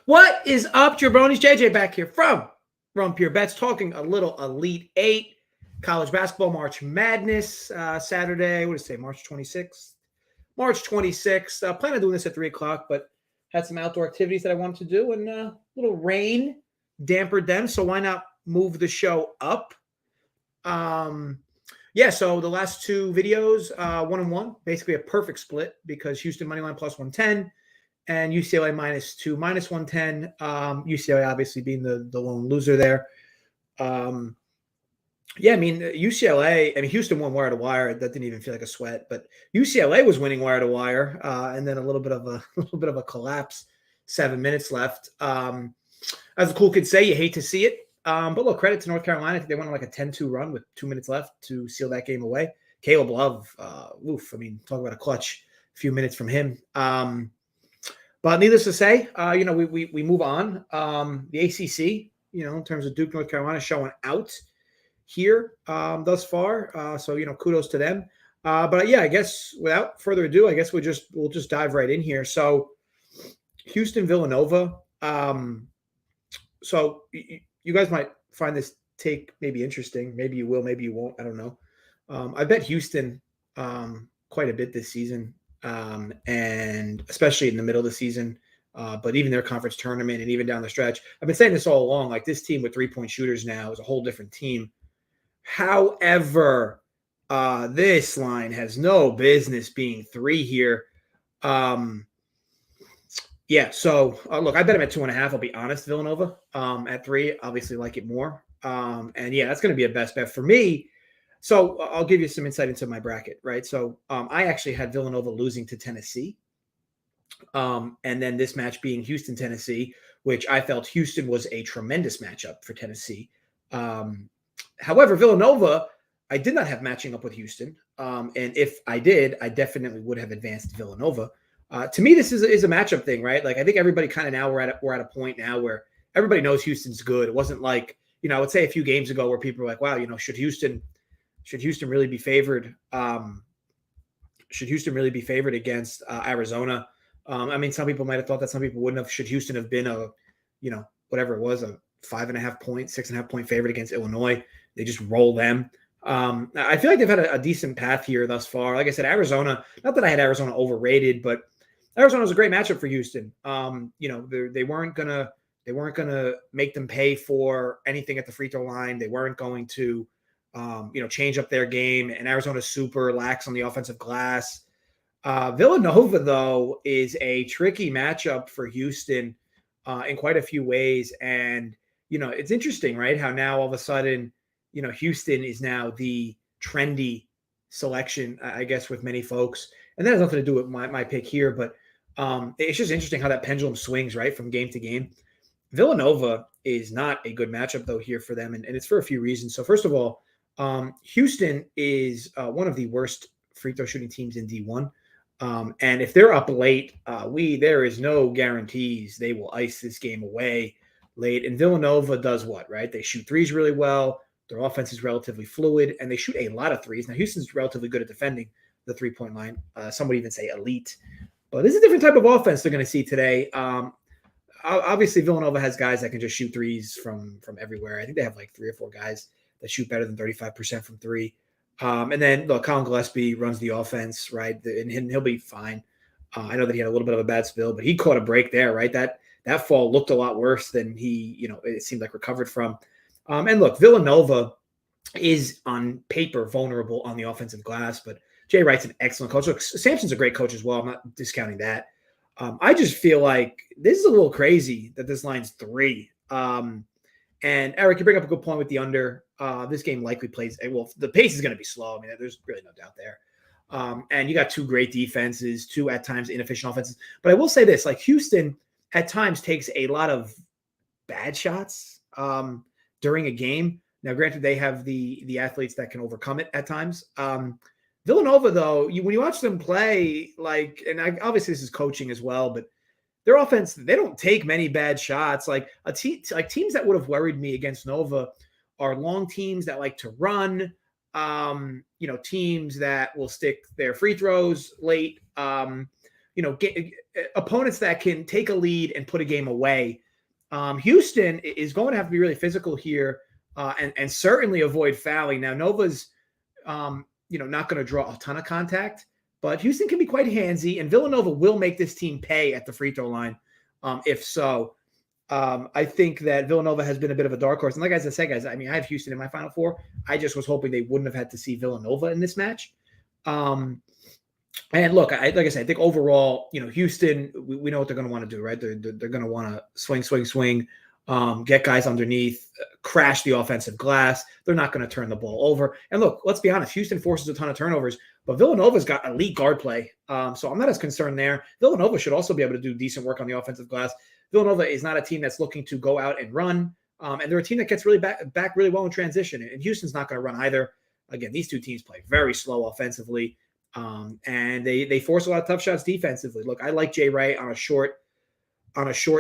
What is up, Jabronis? JJ back here from Run Pure Bets, talking a little Elite Eight, college basketball, March Madness, Saturday. What did it say? March 26th. March 26th. Plan on doing this at 3 o'clock, but had some outdoor activities that I wanted to do, and a little rain dampened them. So why not move the show up? Yeah. So the last two videos, 1-1, basically a perfect split because Houston moneyline plus 110. And UCLA -2, -110. UCLA obviously being the lone loser there. Yeah, I mean UCLA. I mean Houston won wire to wire. That didn't even feel like a sweat. But UCLA was winning wire to wire, and then a little bit of a collapse. 7 minutes left. As the cool kids say, you hate to see it. But look, credit to North Carolina. I think they went on like a 10-2 run with 2 minutes left to seal that game away. Caleb Love, oof. I mean, talk about a clutch few minutes from him. But needless to say, we move on. The ACC, in terms of Duke, North Carolina, showing out here thus far. So kudos to them. But yeah, I guess without further ado, I guess we'll just dive right in here. So Houston, Villanova. So you guys might find this take maybe interesting. Maybe you will, maybe you won't. I don't know. I bet Houston quite a bit this season. And especially in the middle of the season, but even their conference tournament and even down the stretch. I've been saying this all along, like this team with 3-point shooters now is a whole different team. However, this line has no business being 3 here. Yeah, so look, I bet him at 2.5. I'll be honest, Villanova. At 3, obviously like it more. And yeah, that's going to be a best bet for me. So I'll give you some insight into my bracket, right? So I actually had Villanova losing to Tennessee. And then this match being Houston, Tennessee, which I felt Houston was a tremendous matchup for Tennessee. However, Villanova, I did not have matching up with Houston. And if I did, I definitely would have advanced Villanova. To me, this is a matchup thing, right? Like I think everybody kind of now we're at a point now where everybody knows Houston's good. It wasn't like, I would say a few games ago where people were like, wow, should Houston really be favored? Should Houston really be favored against Arizona? I mean, some people might have thought that, some people wouldn't have. Should Houston have been whatever it was, a 5.5 point, 6.5 point favorite against Illinois? They just roll them. I feel like they've had a decent path here thus far. Like I said, Arizona, not that I had Arizona overrated, but Arizona was a great matchup for Houston. They weren't gonna make them pay for anything at the free throw line. They weren't going to change up their game, and Arizona's super lax on the offensive glass. Villanova, though, is a tricky matchup for Houston in quite a few ways. And, it's interesting, right? How now all of a sudden, Houston is now the trendy selection, I guess, with many folks. And that has nothing to do with my pick here, but it's just interesting how that pendulum swings, right, from game to game. Villanova is not a good matchup, though, here for them, and it's for a few reasons. So first of all, Houston is one of the worst free throw shooting teams in D1. And if they're up late, there is no guarantees they will ice this game away late. And Villanova does what, right? They shoot threes really well. Their offense is relatively fluid, and they shoot a lot of threes. Now, Houston's relatively good at defending the 3-point line. Some would even say elite. But this is a different type of offense they're going to see today. Obviously, Villanova has guys that can just shoot threes from everywhere. I think they have like 3 or 4 guys that shoot better than 35% from 3. And then, look, Colin Gillespie runs the offense, right? And he'll be fine. I know that he had a little bit of a bad spill, but he caught a break there, right? That fall looked a lot worse than he, it seemed like recovered from. And look, Villanova is on paper vulnerable on the offensive glass, but Jay Wright's an excellent coach. Look, Sampson's a great coach as well. I'm not discounting that. I just feel like this is a little crazy that this line's 3. And Eric, you bring up a good point with the under. This game likely plays well. The pace is going to be slow. I mean, there's really no doubt there. And you got 2 great defenses, 2 at times inefficient offenses. But I will say this: like Houston at times takes a lot of bad shots during a game. Now, granted, they have the athletes that can overcome it at times. Villanova, though, when you watch them play, obviously this is coaching as well, but their offense, they don't take many bad shots. Like teams that would have worried me against Nova are long teams that like to run, teams that will stick their free throws late. opponents that can take a lead and put a game away. Houston is going to have to be really physical here and certainly avoid fouling. Now, Nova's, not going to draw a ton of contact, but Houston can be quite handsy, and Villanova will make this team pay at the free throw line. If so, I think that Villanova has been a bit of a dark horse. And like I said, guys, I mean, I have Houston in my Final Four. I just was hoping they wouldn't have had to see Villanova in this match. And look, like I said, I think overall, Houston, we know what they're going to want to do, right? They're going to want to swing, get guys underneath, crash the offensive glass. They're not going to turn the ball over. And look, let's be honest, Houston forces a ton of turnovers, but Villanova's got elite guard play. So I'm not as concerned there. Villanova should also be able to do decent work on the offensive glass. Villanova is not a team that's looking to go out and run. And they're a team that gets really back really well in transition. And Houston's not going to run either. Again, these two teams play very slow offensively. And they force a lot of tough shots defensively. Look, I like Jay Wright on a short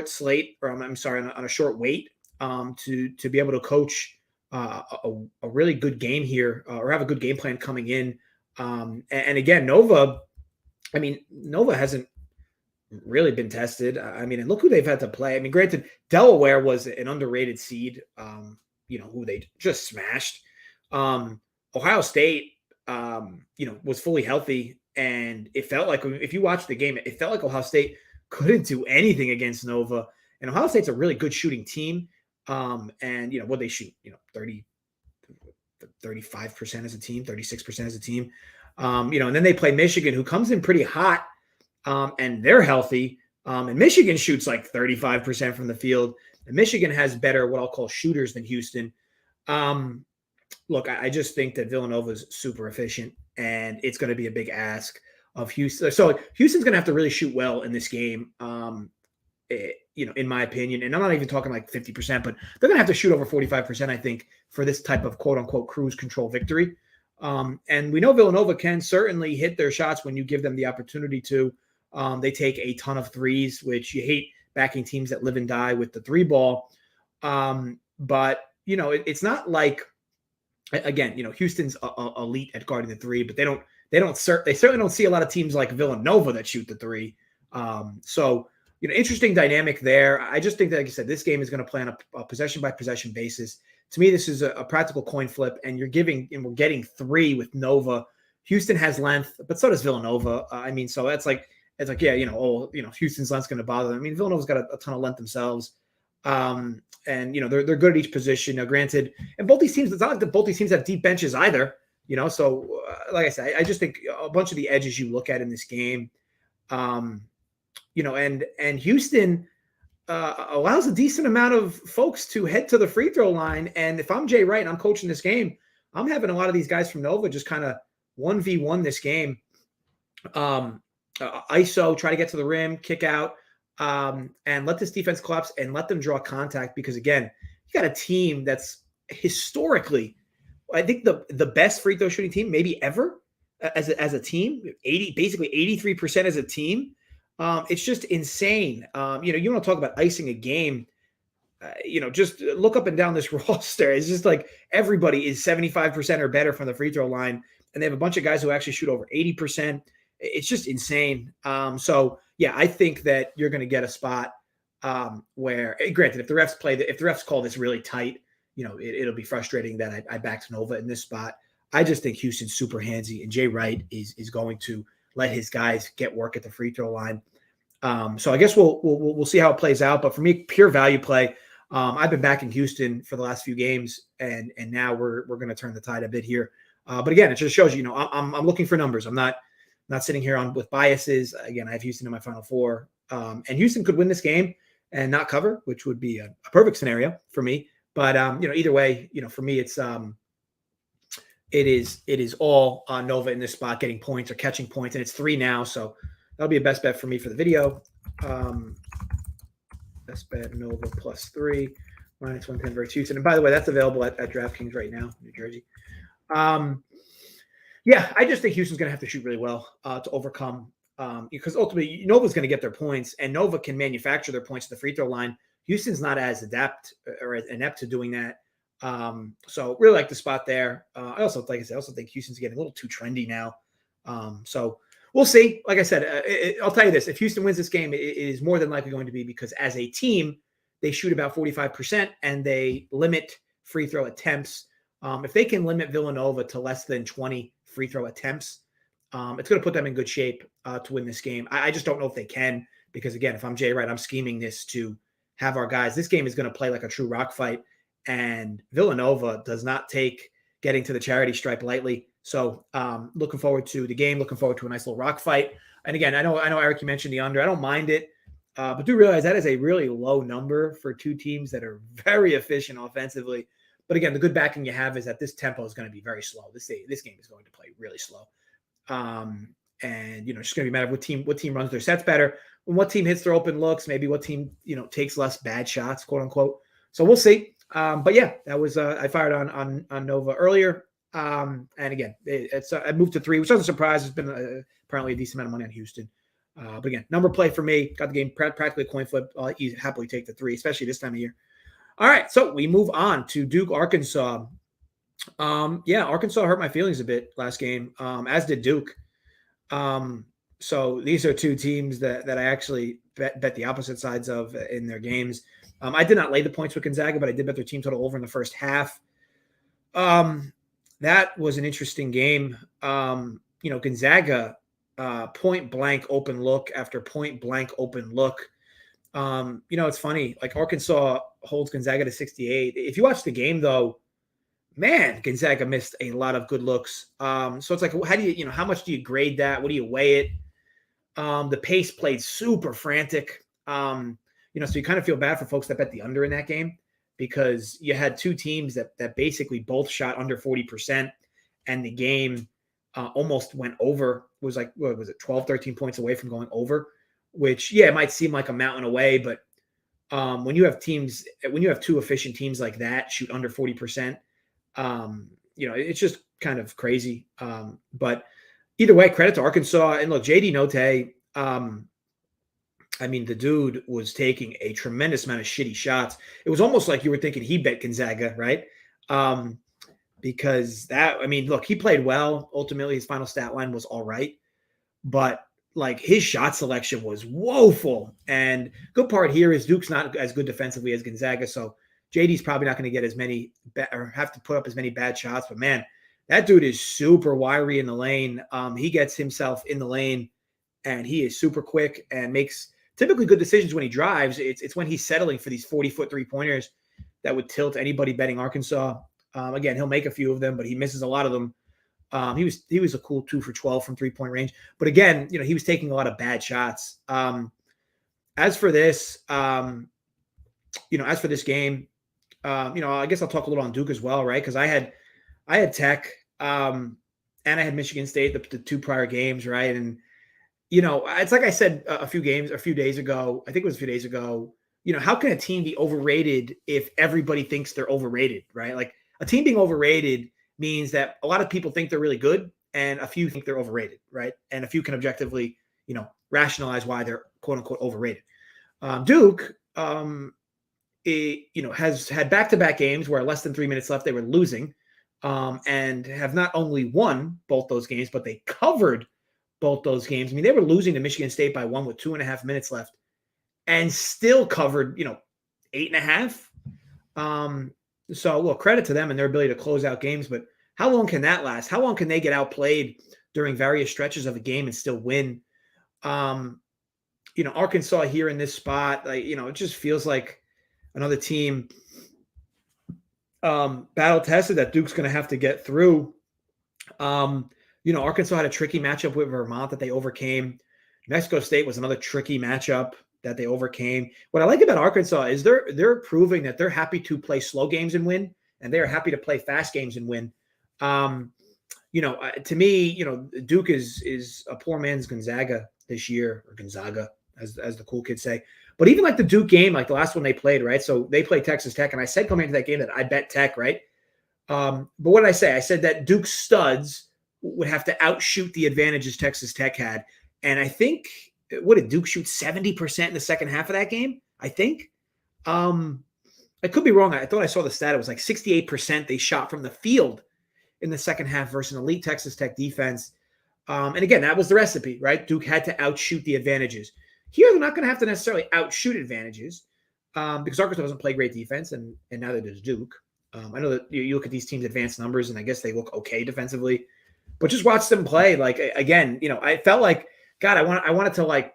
slate, or I'm sorry, on a short wait, to be able to coach a really good game here, or have a good game plan coming in. And again, Nova hasn't really been tested. I mean, and look who they've had to play. I mean, granted, Delaware was an underrated seed, who they just smashed. Ohio State, was fully healthy, and it felt like, if you watch the game, it felt like Ohio State couldn't do anything against Nova. And Ohio State's a really good shooting team. And what they shoot, 35% as a team, 36% as a team. And then they play Michigan, who comes in pretty hot, and they're healthy. And Michigan shoots like 35% from the field. And Michigan has better, what I'll call, shooters than Houston. Look, I just think that Villanova is super efficient, and it's going to be a big ask of Houston. So Houston's going to have to really shoot well in this game, in my opinion. And I'm not even talking like 50%, but they're going to have to shoot over 45%, I think, for this type of quote-unquote cruise control victory. And we know Villanova can certainly hit their shots when you give them the opportunity to. They take a ton of threes, which you hate backing teams that live and die with the three ball. But, it's not like, again, Houston's elite at guarding the three, but they certainly don't see a lot of teams like Villanova that shoot the three. So, interesting dynamic there. I just think that, like I said, this game is going to play on a possession by possession basis. To me, this is a practical coin flip, and we're getting three with Nova. Houston has length, but so does Villanova. So Houston's length's going to bother them. I mean, Villanova's got a ton of length themselves. And they're good at each position. Now, granted, and both these teams, it's not like both these teams have deep benches either. So like I said, I just think a bunch of the edges you look at in this game, and Houston allows a decent amount of folks to head to the free throw line. And if I'm Jay Wright and I'm coaching this game, I'm having a lot of these guys from Nova just kind of 1v1 this game. ISO, try to get to the rim, kick out. And let this defense collapse and let them draw contact, because again, you got a team that's historically, I think the best free throw shooting team maybe ever as a team, basically 83% as a team. It's just insane. You want to talk about icing a game, just look up and down this roster. It's just like everybody is 75% or better from the free throw line. And they have a bunch of guys who actually shoot over 80%. It's just insane. So yeah, I think that you're going to get a spot where, granted, if the refs call this really tight, it'll be frustrating that I backed Nova in this spot. I just think Houston's super handsy, and Jay Wright is going to let his guys get work at the free throw line. So I guess we'll see how it plays out. But for me, pure value play. I've been backing Houston for the last few games, and now we're going to turn the tide a bit here. But again, it just shows you, I'm looking for numbers. I'm not sitting here with biases. Again, I have Houston in my Final Four, and Houston could win this game and not cover, which would be a perfect scenario for me. But either way, for me, it is all Nova in this spot, getting points or catching points, and it's 3 now, so that'll be a best bet for me for the video. Best bet Nova +3 -110 versus Houston, and by the way, that's available at DraftKings right now, New Jersey. Yeah, I just think Houston's going to have to shoot really well to overcome, because ultimately Nova's going to get their points, and Nova can manufacture their points at the free throw line. Houston's not as adept or as inept to doing that. So really like the spot there. I also think Houston's getting a little too trendy now. So we'll see. Like I said, I'll tell you this: if Houston wins this game, it is more than likely going to be because as a team, they shoot about 45% and they limit free throw attempts. If they can limit Villanova to less than 20 free throw attempts, it's going to put them in good shape to win this game. I just don't know if they can because, again, if I'm Jay Wright, I'm scheming this to have our guys. This game is going to play like a true rock fight, and Villanova does not take getting to the charity stripe lightly. So looking forward to the game, looking forward to a nice little rock fight. And again, I know, Eric, you mentioned the under. I don't mind it, but do realize that is a really low number for two teams that are very efficient offensively. But again, the good backing you have is that this tempo is going to be very slow. This game is going to play really slow. And it's just going to be a matter of what team runs their sets better, and what team hits their open looks, maybe what team takes less bad shots, quote unquote. So we'll see. But yeah, that was I fired on Nova earlier. And again, I moved to 3, which doesn't surprise. It's been apparently a decent amount of money on Houston. But again, number play for me. Got the game practically a coin flip. I'll happily take the 3, especially this time of year. All right, so we move on to Duke, Arkansas. Arkansas hurt my feelings a bit last game, as did Duke. So these are two teams that I actually bet the opposite sides of in their games. I did not lay the points with Gonzaga, but I did bet their team total over in the first half. That was an interesting game. Gonzaga, point blank open look after point blank open look. It's funny. Like Arkansas holds Gonzaga to 68. If you watch the game, though, man, Gonzaga missed a lot of good looks. So it's like, how do you, how much do you grade that? What do you weigh it? The pace played super frantic. So you kind of feel bad for folks that bet the under in that game because you had two teams that basically both shot under 40%, and the game almost went over. It was like, what was it, 12, 13 points away from going over, which, it might seem like a mountain away, but when you have two efficient teams like that shoot under 40%, it's just kind of crazy. But either way, credit to Arkansas. And look, JD Notae, the dude was taking a tremendous amount of shitty shots. It was almost like you were thinking he bet Gonzaga, right? Because look, he played well. Ultimately, his final stat line was all right. But like his shot selection was woeful. And good part here is Duke's not as good defensively as Gonzaga. So JD's probably not going to get as many or have to put up as many bad shots. But man, that dude is super wiry in the lane. He gets himself in the lane and he is super quick and makes typically good decisions when he drives. It's when he's settling for these 40-foot 3-pointers that would tilt anybody betting Arkansas. Again, he'll make a few of them, but he misses a lot of them. He was a cool 2 for 12 from 3-point range. But again, he was taking a lot of bad shots. As for this game, I guess I'll talk a little on Duke as well, right? Because I had Tech and I had Michigan State the 2 prior games, right? And it's like I said a few days ago. I think it was a few days ago. How can a team be overrated if everybody thinks they're overrated, right? Like a team being overrated means that a lot of people think they're really good and a few think they're overrated, right? And a few can objectively, rationalize why they're quote unquote overrated. Duke, has had back-to-back games where less than 3 minutes left, they were losing, and have not only won both those games, but they covered both those games. They were losing to Michigan State by 1 with 2.5 minutes left and still covered, 8.5. So, well, credit to them and their ability to close out games, but how long can that last? How long can they get outplayed during various stretches of a game and still win? Arkansas here in this spot, it just feels like another team battle tested that Duke's going to have to get through. Arkansas had a tricky matchup with Vermont that they overcame. Mexico State was another tricky matchup that they overcame. What I like about Arkansas is they're proving that they're happy to play slow games and win, and they're happy to play fast games and win. To me, Duke is a poor man's Gonzaga this year, or Gonzaga, as the cool kids say. But even like the Duke game, like the last one they played, right? So they played Texas Tech, and I said coming into that game that I bet Tech, right? But what did I say? I said that Duke studs would have to outshoot the advantages Texas Tech had. And I think, what did Duke shoot 70% in the second half of that game? I think. I could be wrong. I thought I saw the stat. It was like 68% they shot from the field in the second half versus an elite Texas Tech defense. And again, that was the recipe, right? Duke had to outshoot the advantages. Here, they're not going to have to necessarily outshoot advantages because Arkansas doesn't play great defense, and neither does Duke. I know that you look at these teams' advanced numbers, and I guess they look okay defensively, but just watch them play. Like again, I felt like God, I wanted to like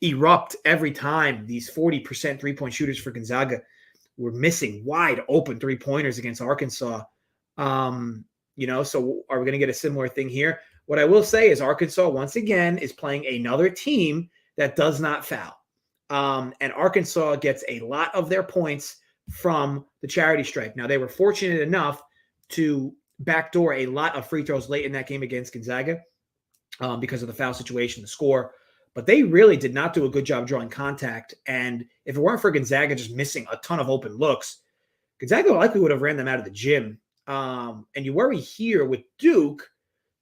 erupt every time these 40% 3-point shooters for Gonzaga were missing wide open 3-pointers against Arkansas. So are we going to get a similar thing here? What I will say is Arkansas, once again, is playing another team that does not foul. And Arkansas gets a lot of their points from the charity stripe. Now, they were fortunate enough to backdoor a lot of free throws late in that game against Gonzaga because of the foul situation, the score. But they really did not do a good job drawing contact. And if it weren't for Gonzaga just missing a ton of open looks, Gonzaga likely would have ran them out of the gym. And you worry here with Duke,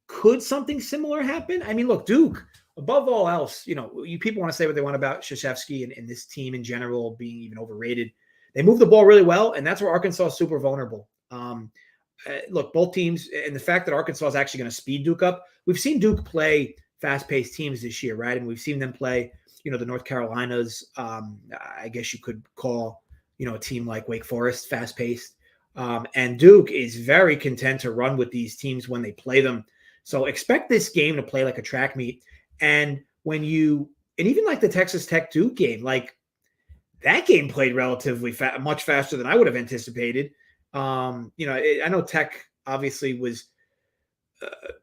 could something similar happen? I mean, look, Duke, above all else, you people want to say what they want about Krzyzewski and this team in general being even overrated. They move the ball really well, and that's where Arkansas is super vulnerable. Look, both teams, and the fact that Arkansas is actually going to speed Duke up, we've seen Duke play fast-paced teams this year, right? And we've seen them play, the North Carolinas. I guess you could call, a team like Wake Forest fast-paced. And Duke is very content to run with these teams when they play them. So expect this game to play like a track meet. And even like the Texas Tech Duke game, like that game played relatively much faster than I would have anticipated. I know Tech obviously was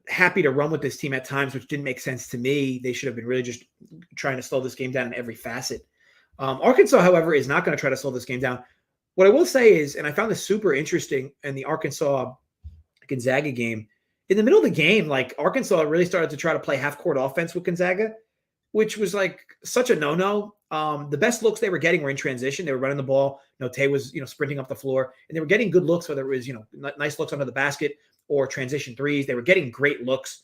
happy to run with this team at times, which didn't make sense to me. They should have been really just trying to slow this game down in every facet. Arkansas, however, is not going to try to slow this game down. What I will say is, and I found this super interesting in the Arkansas-Gonzaga game, in the middle of the game, like Arkansas really started to try to play half-court offense with Gonzaga, which was like such a no-no. The best looks they were getting were in transition. They were running the ball. Note was, sprinting up the floor, and they were getting good looks, whether it was, nice looks under the basket or transition threes. They were getting great looks.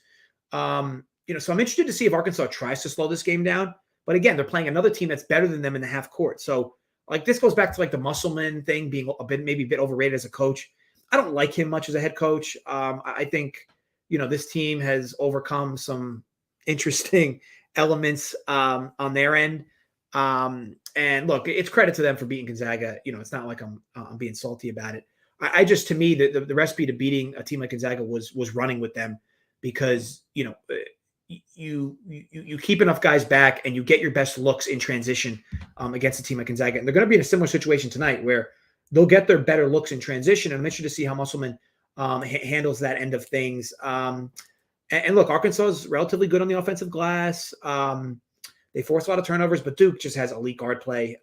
So I'm interested to see if Arkansas tries to slow this game down. But again, they're playing another team that's better than them in the half court. So like this goes back to like the Musselman thing being maybe a bit overrated as a coach. I don't like him much as a head coach. I think, this team has overcome some interesting elements on their end. And look, it's credit to them for beating Gonzaga. It's not like I'm being salty about it. I just, to me, the recipe to beating a team like Gonzaga was running with them because, you keep enough guys back and you get your best looks in transition against a team like Gonzaga. And they're going to be in a similar situation tonight where they'll get their better looks in transition. And I'm interested to see how Musselman handles that end of things. And look, Arkansas is relatively good on the offensive glass. They force a lot of turnovers, but Duke just has elite guard play.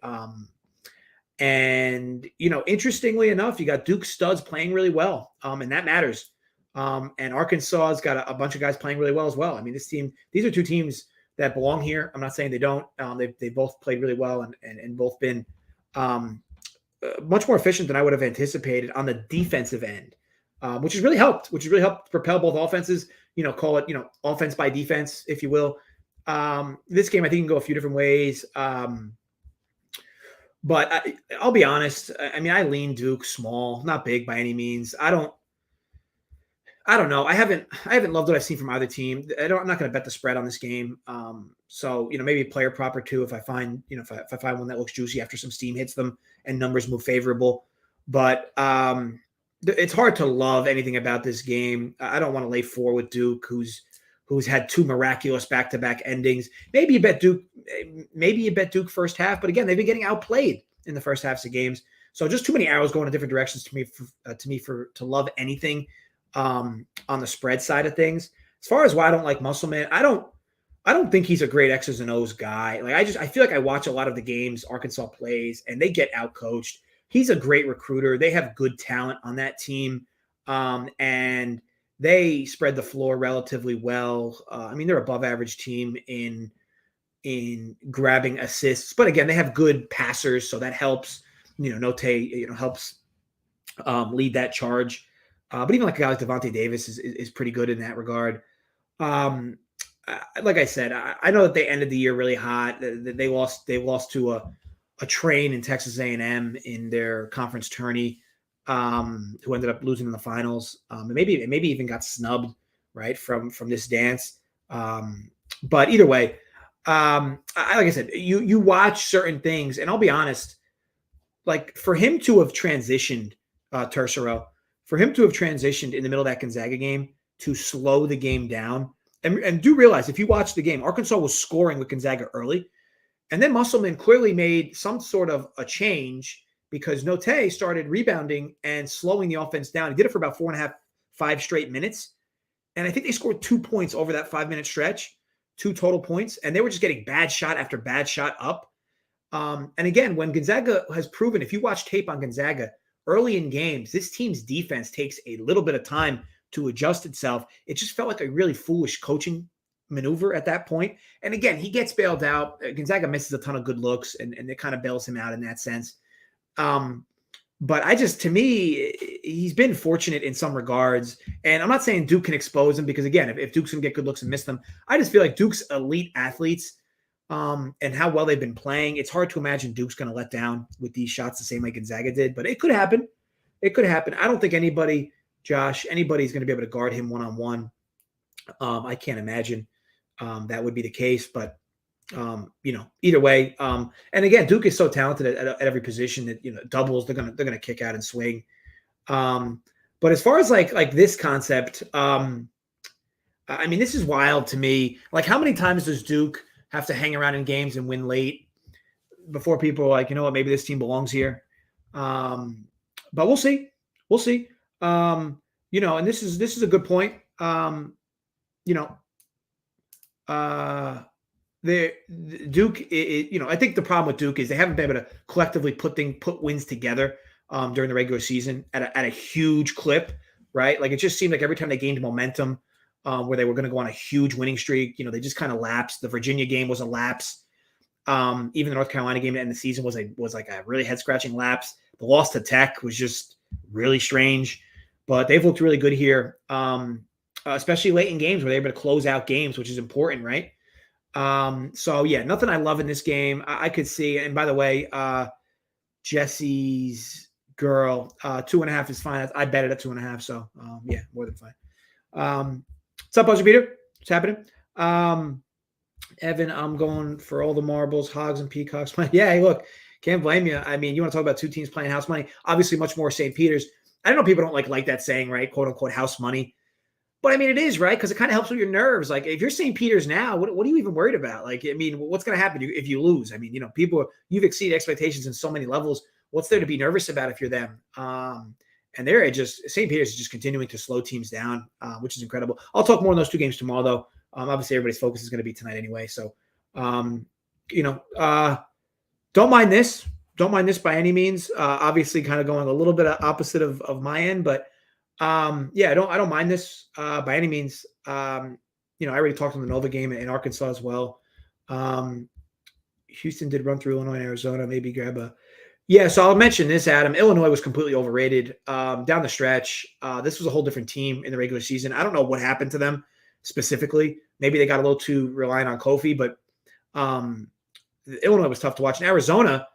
And interestingly enough, you got Duke studs playing really well, and that matters. And Arkansas has got a bunch of guys playing really well as well. I mean, these are two teams that belong here. I'm not saying they don't. They both played really well and both been much more efficient than I would have anticipated on the defensive end, which has really helped. Which has really helped propel both offenses. Call it offense by defense, if you will. This game I think can go a few different ways. But I'll be honest. I mean, I lean Duke small, not big by any means. I don't know. I haven't loved what I've seen from either team. I'm not going to bet the spread on this game. So maybe player proper too if I find if I find one that looks juicy after some steam hits them and numbers move favorable. But it's hard to love anything about this game. I don't want to lay 4 with Duke, who's had 2 miraculous back-to-back endings. Maybe you bet Duke first half, but again, they've been getting outplayed in the first halves of games. So just too many arrows going in different directions to love anything on the spread side of things. As far as why I don't like Musselman, I don't think he's a great X's and O's guy. Like I feel like I watch a lot of the games Arkansas plays and they get outcoached. He's a great recruiter. They have good talent on that team. And they spread the floor relatively well. I mean, they're above average team in grabbing assists, but again, they have good passers, so that helps. Note helps lead that charge. But even like a guy like Devontae Davis is pretty good in that regard. Like I said, I know that they ended the year really hot. They lost to a train in Texas A&M in their conference tourney. Who ended up losing in the finals, and maybe even got snubbed right from this dance. But either way, like I said, you watch certain things, and I'll be honest, like for him to have transitioned, Tercero, for him to have transitioned in the middle of that Gonzaga game to slow the game down, and do realize if you watch the game, Arkansas was scoring with Gonzaga early, and then Musselman clearly made some sort of a change because Note started rebounding and slowing the offense down. He did it for about 4.5, 5 straight minutes. And I think they scored 2 points over that 5-minute stretch, 2 total points. And they were just getting bad shot after bad shot up. And again, when Gonzaga has proven, if you watch tape on Gonzaga early in games, this team's defense takes a little bit of time to adjust itself. It just felt like a really foolish coaching maneuver at that point. And again, he gets bailed out. Gonzaga misses a ton of good looks, and it kind of bails him out in that sense. But to me, he's been fortunate in some regards. And I'm not saying Duke can expose him because, again, if Duke's going to get good looks and miss them, I just feel like Duke's elite athletes and how well they've been playing, it's hard to imagine Duke's going to let down with these shots the same way Gonzaga did. But it could happen. It could happen. I don't think anybody's going to be able to guard him one-on-one. I can't imagine that would be the case. But either way. And again, Duke is so talented at every position that, doubles, they're going to kick out and swing. But as far as like this concept, this is wild to me. Like, how many times does Duke have to hang around in games and win late before people are like, you know what, maybe this team belongs here. But we'll see. We'll see. And this is a good point. The Duke, I think the problem with Duke is they haven't been able to collectively put wins together during the regular season at a huge clip, right? Like, it just seemed like every time they gained momentum, where they were going to go on a huge winning streak, they just kind of lapsed. The Virginia game was a lapse. Even the North Carolina game to end the season was like a really head scratching lapse. The loss to Tech was just really strange, but they've looked really good here, especially late in games where they're able to close out games, which is important, right? So yeah, nothing I love in this game. I could see, and by the way, Jesse's girl, 2.5 is fine. I bet it at 2.5. So, yeah, more than fine. What's up, Buzzer Beater? What's happening? Evan, I'm going for all the marbles, hogs and peacocks. Yeah, hey, look, can't blame you. You want to talk about two teams playing house money? Obviously, much more St. Peter's. I don't know, people don't like that saying, right? "Quote unquote" house money. But it is, right? Because it kind of helps with your nerves. Like, if you're St. Peter's now, what are you even worried about? Like, what's going to happen if you lose? You've exceeded expectations in so many levels. What's there to be nervous about if you're them? And St. Peter's is just continuing to slow teams down, which is incredible. I'll talk more on those two games tomorrow, though. Obviously, everybody's focus is going to be tonight anyway. So, don't mind this. Don't mind this by any means. Obviously, kind of going a little bit opposite of my end, but yeah, I don't mind this by any means. I already talked on the Nova game in Arkansas as well. Houston did run through Illinois and Arizona. Maybe grab a. Yeah, so I'll mention this, Adam. Illinois was completely overrated down the stretch. This was a whole different team in the regular season. I don't know what happened to them specifically. Maybe they got a little too reliant on Kofi, but Illinois was tough to watch. In Arizona,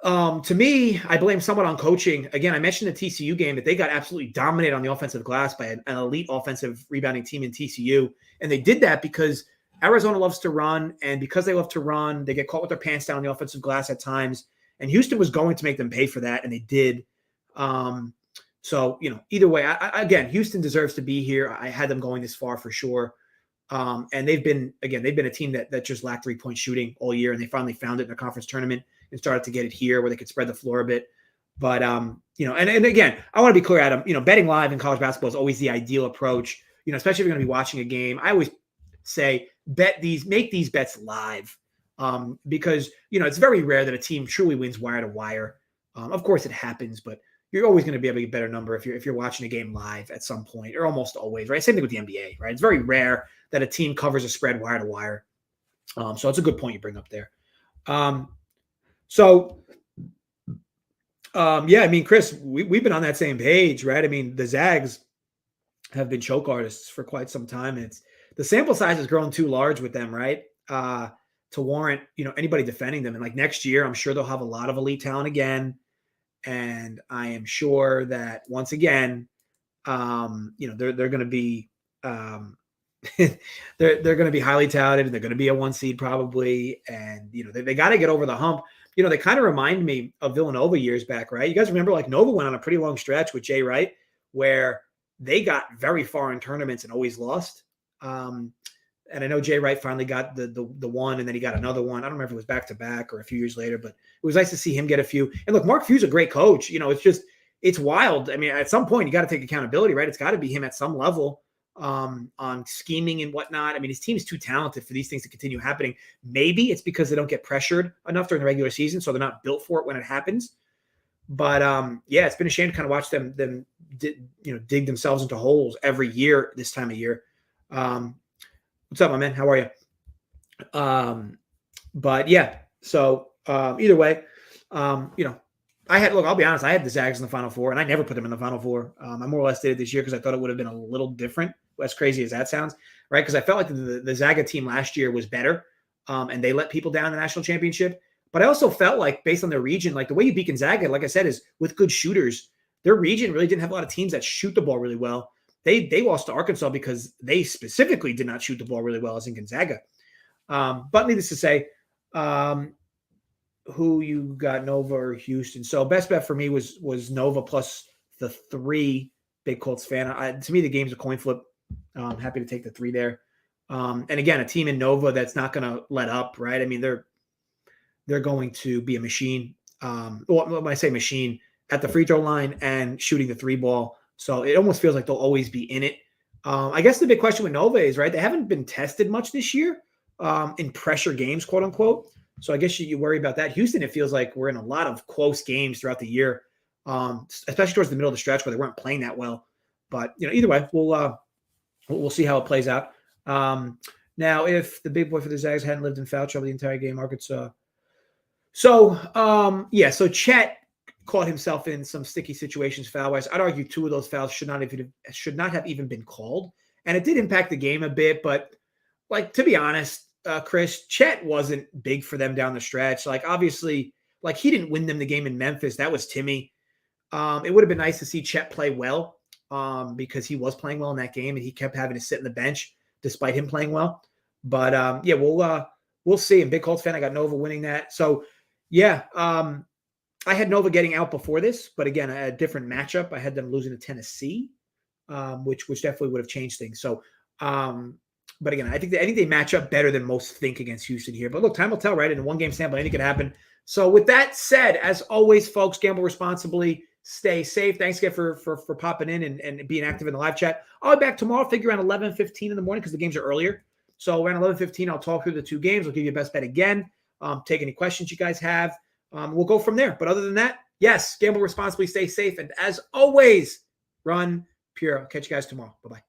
to me, I blame somewhat on coaching. Again, I mentioned the TCU game that they got absolutely dominated on the offensive glass by an elite offensive rebounding team in TCU. And they did that because Arizona loves to run. And because they love to run, they get caught with their pants down on the offensive glass at times. And Houston was going to make them pay for that, and they did. So, either way, again, Houston deserves to be here. I had them going this far for sure. And they've been a team that just lacked three-point shooting all year, and they finally found it in the conference tournament and started to get it here where they could spread the floor a bit. But, and again, I want to be clear, Adam, betting live in college basketball is always the ideal approach, especially if you're going to be watching a game. I always say make these bets live. Because, it's very rare that a team truly wins wire to wire. Of course it happens, but you're always going to be able to get a better number if you're watching a game live at some point, or almost always, right? Same thing with the NBA, right? It's very rare that a team covers a spread wire to wire. So it's a good point you bring up there. Chris, we've been on that same page, right? The Zags have been choke artists for quite some time. The sample size has grown too large with them, right? To warrant, anybody defending them. And like next year, I'm sure they'll have a lot of elite talent again. And I am sure that once again, they're going to be, they're going to be highly touted and they're going to be a 1 seed probably. And, they got to get over the hump. They kind of remind me of Villanova years back, right? You guys remember like Nova went on a pretty long stretch with Jay Wright where they got very far in tournaments and always lost. And I know Jay Wright finally got the one, and then he got another one. I don't remember if it was back to back or a few years later, but it was nice to see him get a few. And look, Mark Few's a great coach. It's wild. I mean, at some point you got to take accountability, right? It's got to be him at some level on scheming and whatnot. I mean, his team is too talented for these things to continue happening. Maybe it's because they don't get pressured enough during the regular season, so they're not built for it when it happens. But it's been a shame to kind of watch them dig themselves into holes every year this time of year. What's up, my man? How are you? So either way, I'll be honest, I had the Zags in the Final Four, and I never put them in the Final Four. I more or less did it this year because I thought it would have been a little different, as crazy as that sounds, right? Because I felt like the Zaga team last year was better, and they let people down in the national championship. But I also felt like, based on their region, like the way you beat Gonzaga, like I said, is with good shooters. Their region really didn't have a lot of teams that shoot the ball really well. They lost to Arkansas because they specifically did not shoot the ball really well, as in Gonzaga. But needless to say, who you got, Nova or Houston? So best bet for me was Nova plus the 3. Big Colts fan. To me, the game's a coin flip. I'm happy to take the 3 there. And again, a team in Nova that's not going to let up, right? I mean, they're going to be a machine. When I say machine, at the free throw line and shooting the 3 ball. So it almost feels like they'll always be in it. I guess the big question with Nova is, right, they haven't been tested much this year in pressure games, quote unquote. So I guess you worry about that. Houston, it feels like we're in a lot of close games throughout the year, especially towards the middle of the stretch where they weren't playing that well. But, either way, we'll see how it plays out. Now, if the big boy for the Zags hadn't lived in foul trouble the entire game, Arkansas. So Chet caught himself in some sticky situations foul-wise. I'd argue 2 of those fouls should not have even been called. And it did impact the game a bit, but like, to be honest, Chris, Chet wasn't big for them down the stretch. Like, obviously, like, he didn't win them the game in Memphis. That was Timmy. It would have been nice to see Chet play well because he was playing well in that game and he kept having to sit on the bench despite him playing well. But we'll see. And big Colts fan, I got Nova winning that. So I had Nova getting out before this, but again, a different matchup. I had them losing to Tennessee, which definitely would have changed things. So, but again, I think they match up better than most think against Houston here. But look, time will tell, right? In a 1-game sample, anything could happen. So with that said, as always, folks, gamble responsibly, stay safe. Thanks again for popping in and being active in the live chat. I'll be back tomorrow, figure around 11:15 in the morning because the games are earlier. So around 11:15, I'll talk through the 2 games. I'll give you a best bet again. Take any questions you guys have. We'll go from there. But other than that, yes, gamble responsibly, stay safe. And as always, run pure. I'll catch you guys tomorrow. Bye-bye.